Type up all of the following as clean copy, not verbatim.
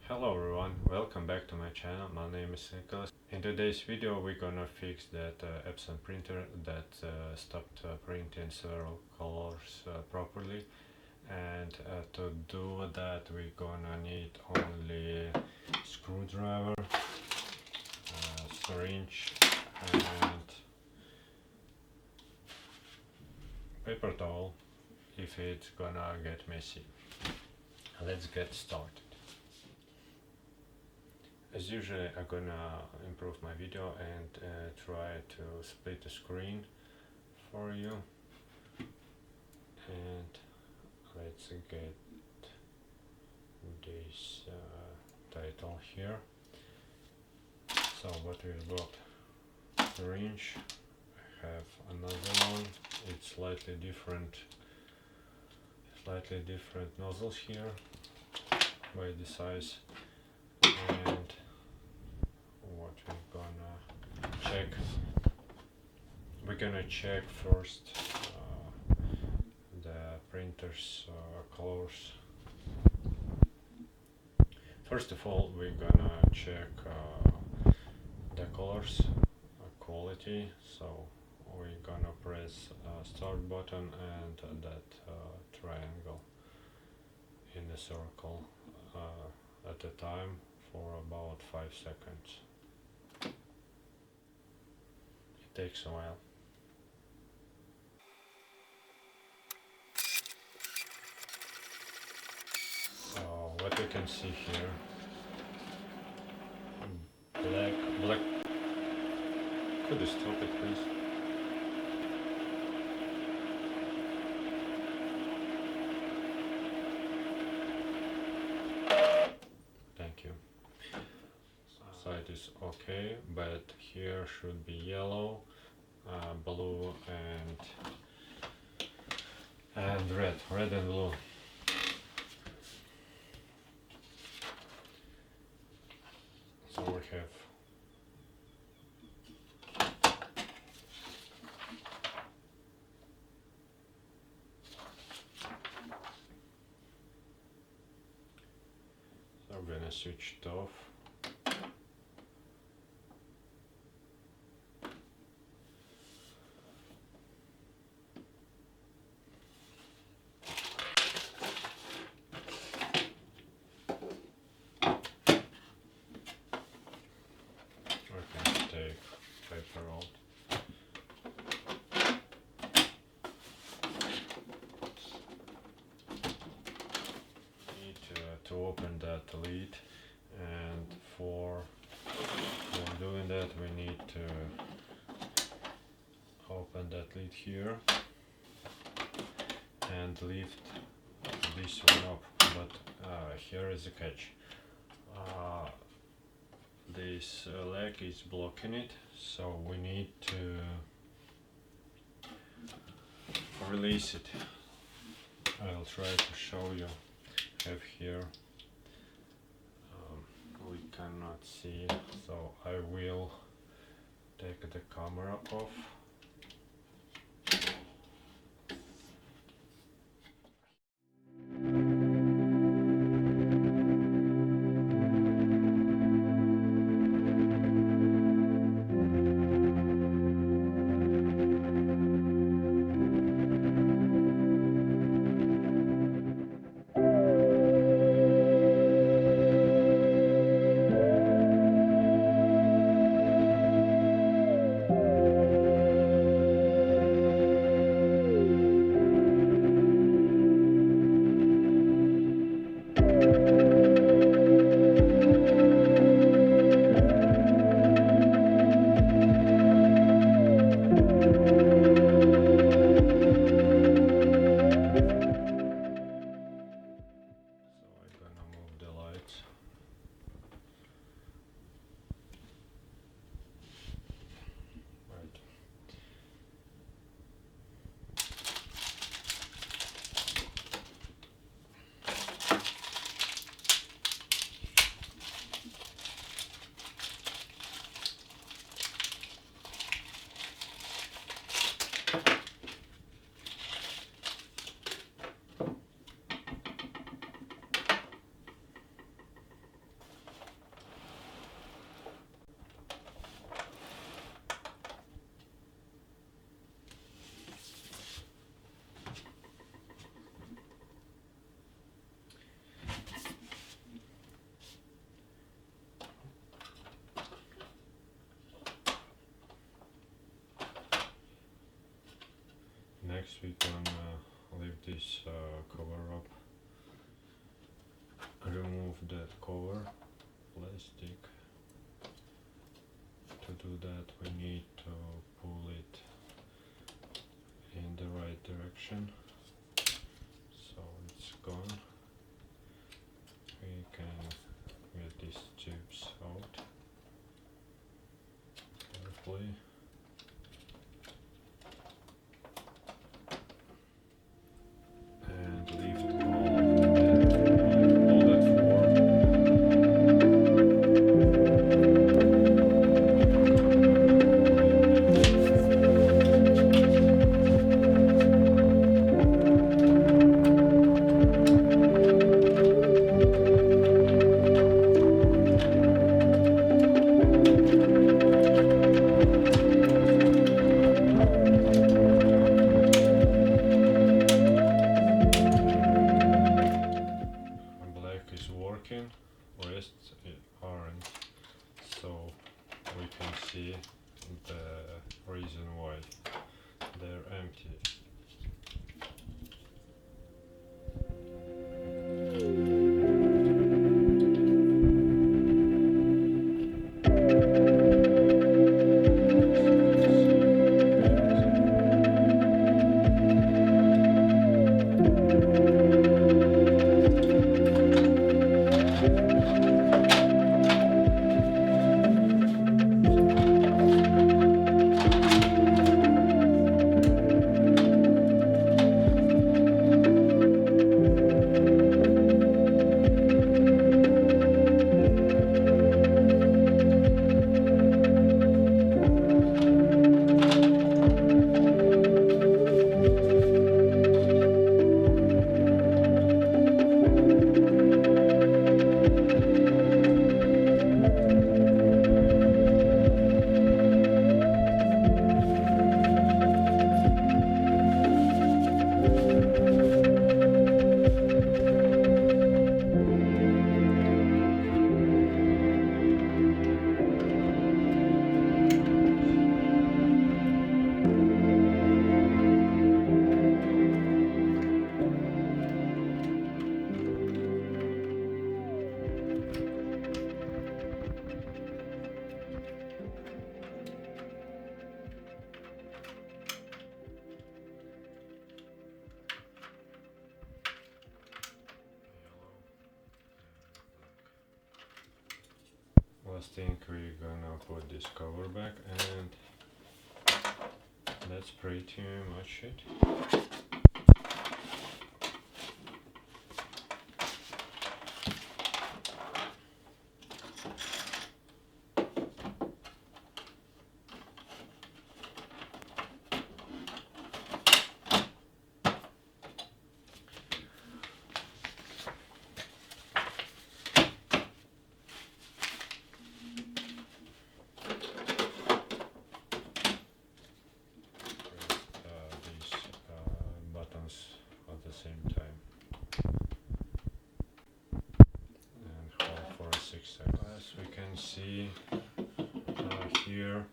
Hello everyone, welcome back to my channel. My name is Nicholas. In today's video we're gonna fix that Epson printer that stopped printing several colors properly, and to do that we're gonna need only screwdriver, syringe and paper towel if it's gonna get messy. Let's get started. As usual, I'm gonna improve my video and try to split the screen for you. And let's get this title here. So what we've got: syringe. I have another one. It's slightly different nozzles here by the size. And what we're gonna check first the printer's colors. First of all, we're gonna check the colors quality, so we're gonna press start button and that triangle in the circle at a time for about 5 seconds. It takes a while. So what you can see here, black. Could you stop it, please? Thank you. Side is okay, but here should be yellow, blue and red and blue. So we have I'm gonna switch it off. Take paper out. Need to open that lid, and for doing that we need to open that lid here and lift this one up, but here is a catch. This leg is blocking it, so we need to release it. I'll try to show you. I have here, we cannot see, so I will take the camera off. Next we can leave this cover up. Remove that cover plastic. To do that we need to pull it in the right direction, so it's gone. We can get these tubes out carefully. And lift all that working, rest aren't, so we can see the reason why they're empty. Last thing, we're gonna put this cover back, and that's pretty much it. At the same time and hold for 6 seconds. As we can see here,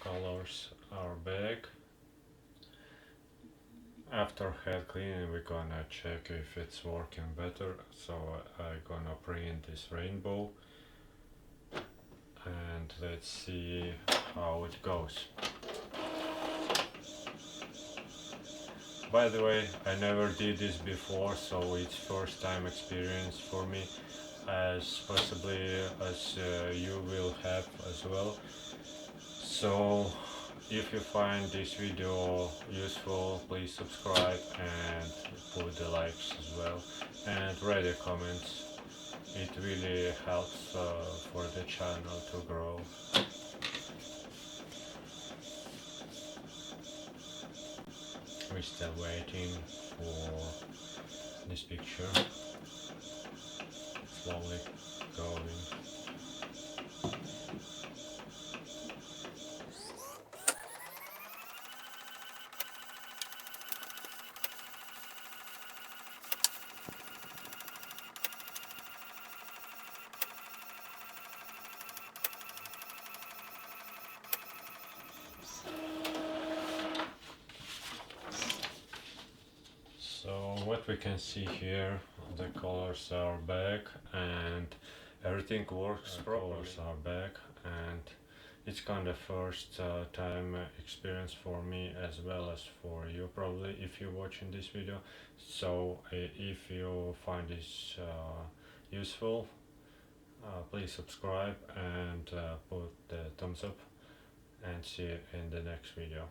colors are back. After head cleaning we're gonna check if it's working better, so I'm gonna print this rainbow and let's see how it goes. By the way, I never did this before, so it's first time experience for me, as possibly as you will have as well. So if you find this video useful, please subscribe and put the likes as well, and write the comments. It really helps for the channel to grow. We're still waiting for this picture. Slowly going. what we can see here, the colors are back and everything works properly. Colors are back, and it's kind of first time experience for me as well as for you probably if you're watching this video. So if you find this useful, please subscribe and put the thumbs up, and see you in the next video.